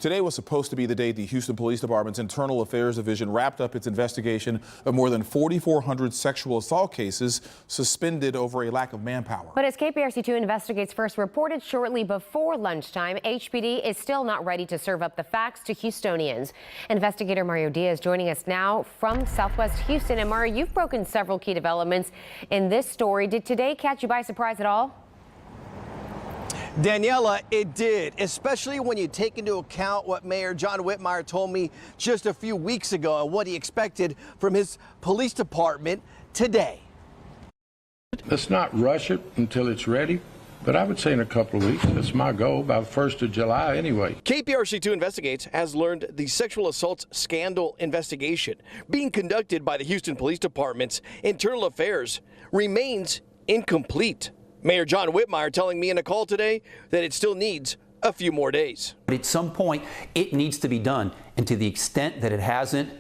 Today was supposed to be the day the Houston Police Department's Internal Affairs Division wrapped up its investigation of more than 4,400 sexual assault cases suspended over a lack of manpower. But as KPRC2 Investigates first reported shortly before lunchtime, HPD is still not ready to serve up the facts to Houstonians. Investigator Mario Diaz joining us now from Southwest Houston. And Mario, you've broken several key developments in this story. Did today catch you by surprise at all? Daniela, it did, especially when you take into account what Mayor John Whitmire told me just a few weeks ago and what he expected from his police department today. Let's not rush it until it's ready, but I would say in a couple of weeks. That's my goal, by the 1st of July anyway. KPRC2 Investigates has learned the sexual assault scandal investigation being conducted by the Houston Police Department's Internal Affairs remains incomplete. Mayor John Whitmire telling me in a call today that it still needs a few more days. But at some point, it needs to be done. And to the extent that it hasn't,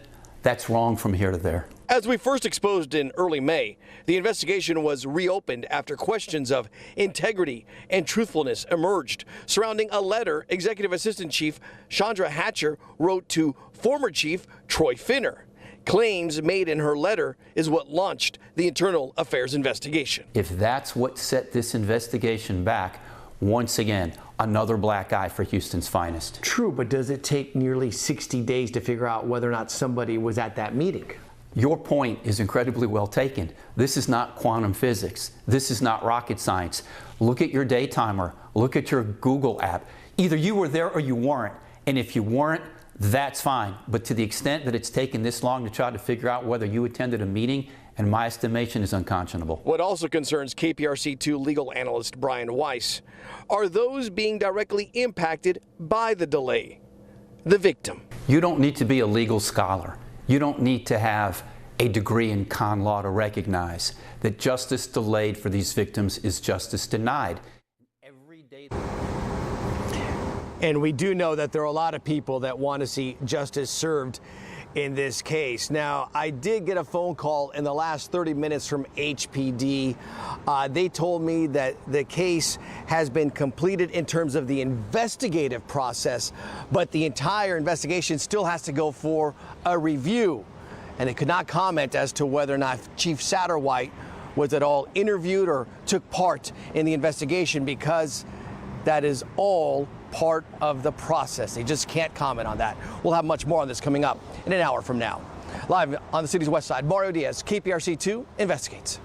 that's wrong from here to there. As we first exposed in early May, the investigation was reopened after questions of integrity and truthfulness emerged surrounding a letter Executive Assistant Chief Chandra Hatcher wrote to former Chief Troy Finner. Claims made in her letter is what launched the Internal Affairs investigation. If that's what set this investigation back, once again, another black eye for Houston's finest. True, but does it take nearly 60 days to figure out whether or not somebody was at that meeting? Your point is incredibly well taken. This is not quantum physics. This is not rocket science. Look at your day timer. Look at your Google app. Either you were there or you weren't. And if you weren't, that's fine. But to the extent that it's taken this long to try to figure out whether you attended a meeting, in my estimation, is unconscionable. What also concerns KPRC2 legal analyst Brian Weiss are those being directly impacted by the delay. The victim. You don't need to be a legal scholar. You don't need to have a degree in con law to recognize that justice delayed for these victims is justice denied. Every day. And we do know that there are a lot of people that want to see justice served in this case. Now, I did get a phone call in the last 30 minutes from HPD. They told me that the case has been completed in terms of the investigative process, but the entire investigation still has to go for a review. And they could not comment as to whether or not Chief Satterwhite was at all interviewed or took part in the investigation, because that is all part of the process. They just can't comment on that. We'll have much more on this coming up in an hour from now. Live on the city's west side, Mario Diaz, KPRC2 Investigates.